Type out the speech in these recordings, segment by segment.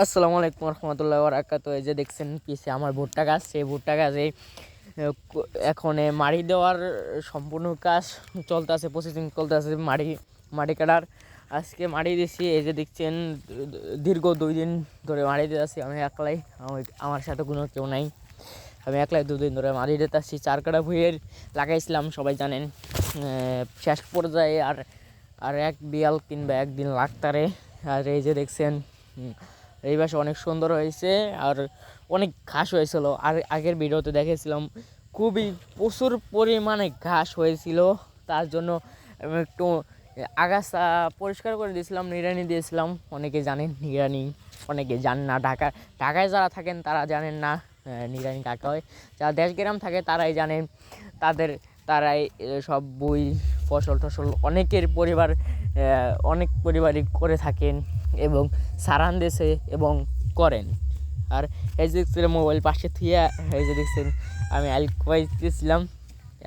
আসসালামু আলাইকুম রহমতুল্লাহ বরকাত। এই যে দেখছেন পিছে আমার ভুট্টা গাছ, সেই ভুট্টা গাছে এখন মাড়ি দেওয়ার সম্পূর্ণ কাজ চলতেছে, প্রসেসিং চলতেছে মাড়ি মাড়ি কাটার। আজকে মাড়ি দিছি, এই যে দেখছেন দীর্ঘ 2 দিন ধরে মাড়ি দিতেছি আমি একলাই, আমার সাথে কোনো কেউ নাই, আমি একলাই 2 দিন ধরে মাড়ি দিতেছি। 4 কাঠা ভুঁইয়ের লাগাইছিলাম, সবাই জানেন। শেষ পর্যায়ে আর আর এক বিয়াল কিংবা একদিন লাগতারে। আর এই যে দেখছেন এই পাশে অনেক সুন্দর হয়েছে আর অনেক ঘাস হয়েছিল। আর আগের ভিডিওতে দেখেছিলাম খুবই প্রচুর পরিমাণে ঘাস হয়েছিল, তার জন্য আমি একটু আগাছা পরিষ্কার করে দিয়েছিলাম, নিড়ানি দিয়েছিলাম। অনেকে জানেন নিড়ানি, অনেকে জানেন না। ঢাকায় যারা থাকেন তারা জানেন না নিড়ানি কাকে হয়, যারা দেশ গ্রাম থাকে তারাই জানেন। তারাই সব বই ফসল টসল অনেকের অনেক পরিবারই করে থাকেন এবং সারান দেশে এবং করেন। আর এই যে দেখছিলাম মোবাইল পাশে থুয়ে, এই যে দেখছেন আমি আলকুয়াইতেছিলাম,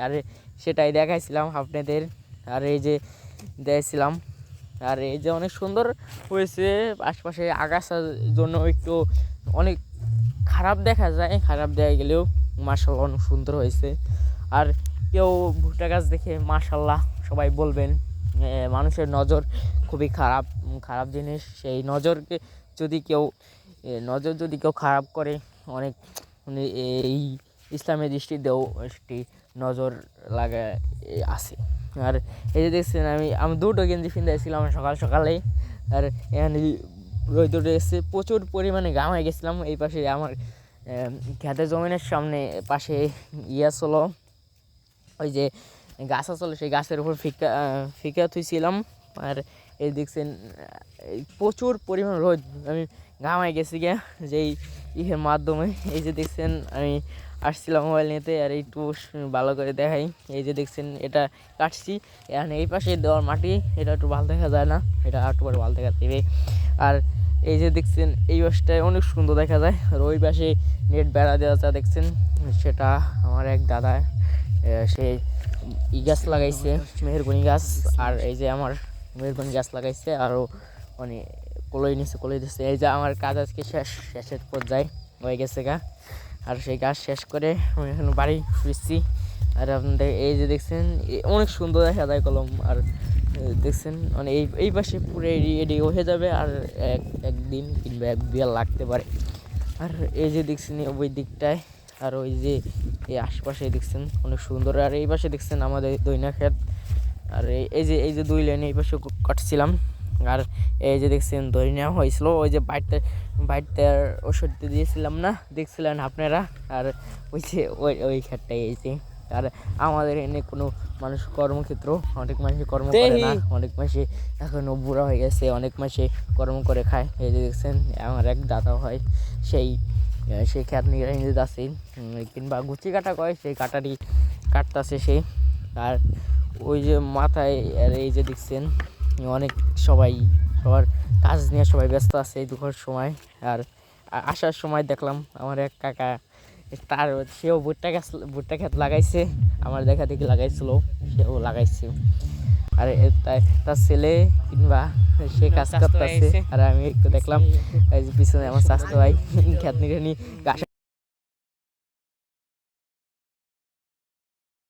আর সেটাই দেখাইছিলাম আপনাদের। আর এই যে দেখছিলাম, আর এই যে অনেক সুন্দর হয়েছে। আশপাশে আগাছার জন্য একটু অনেক খারাপ দেখা যায়, খারাপ দেখা গেলেও মাশাআল্লাহ অনেক সুন্দর হয়েছে। আর কেউ ভুট্টা গাছ দেখে মাশাআল্লাহ সবাই বলবেন। মানুষের নজর খুবই খারাপ খারাপ জিনিস, সেই যদি কেউ খারাপ করে, অনেক এই ইসলামের দৃষ্টিতেও একটি নজর লাগা আছে। আর এই যে দেখছেন আমি দুটো গেঞ্জি কিনতেছিলাম সকালে, আর এখানে রোদ এসে প্রচুর পরিমাণে ঘামায় গেছিলাম। এই পাশে আমার খেতের জমিনের সামনে পাশে ছিল, ওই যে গাছ আসলে সেই গাছের উপর ফিকা থুইছিলাম। আর এই দেখছেন প্রচুর পরিমাণ রোদ, আমি ঘামাই গেছি গিয়া যেই ইহের মাধ্যমে। এই যে দেখছেন আমি আসছিলাম মোবাইল নিতে, আর একটু ভালো করে দেখাই। এই যে দেখছেন এটা কাটছি, এখন এই পাশে দেওয়ার মাটি, এটা একটু ভালো দেখা যায় না, এটা একটু পরে ভালো দেখা দেবে। আর এই যে দেখছেন এই পাশটায় অনেক সুন্দর দেখা যায়, আর ওই পাশে নেট বেড়া দেওয়া যা দেখছেন, সেটা আমার এক দাদা সে গাছ লাগাইছে, মেহেরগনি গাছ। আর এই যে আমার মেহেরগনি গাছ লাগাইছে, আরও মানে কলই দিচ্ছে। এই যে আমার কাজ আজকে শেষের পর্যায়ে হয়ে গেছে গা। আর সেই কাজ শেষ করে আমি এখন বাড়ি ফিরছি। আর আপনাদের এই যে দেখছেন অনেক সুন্দর দেখা যায় কলম। আর দেখছেন মানে এই পাশে পুরো এডি হয়ে যাবে, আর একদিন কিংবা এক বিয়াল লাগতে পারে। আর এই যে দেখছেন ওই দিকটায়, আর ওই যে এই আশপাশে দেখছেন অনেক সুন্দর। আর এই পাশে দেখছেন আমাদের দইনা ক্ষেত। আর এই যে 2 লাইনে এই পাশে কাটছিলাম। আর এই যে দেখছেন দইনা হয়েছিল, ওই যে বাড়িতে ওষুধ দিয়েছিলাম না, দেখছিলেন আপনারা। আর ওই যে ওই ক্ষেতটাই এই যে। আর আমাদের এনে কোনো মানুষ কর্মক্ষেত্র, অনেক মানুষ কর্ম করে না, অনেক মাসে এখনও বুড়া হয়ে গেছে, অনেক মাসে কর্ম করে খায়। এই যে দেখছেন আমার এক দাদা হয়, সেই খেত নিয়ে যাচ্ছে, কিংবা গুচি কাটা কয়, সেই কাটারই কাটতেছে সে। আর ওই যে মাথায়, আর এই যে দেখছেন অনেক সবার কাজ নিয়ে সবাই ব্যস্ত আছে এই দুপুর সময়। আর আসার সময় দেখলাম আমার এক কাকা, সেও ভুট্টা ক্ষেত লাগাইছে, আমার দেখা দেখি লাগাইছিল, সেও লাগাইছে। আর তার ছেলে কিংবা সে কাজ করতেছে, আর আমি একটু দেখলাম এই যে পিছনে আমার স্বাস্থ্য ভাই খেত নিয়ে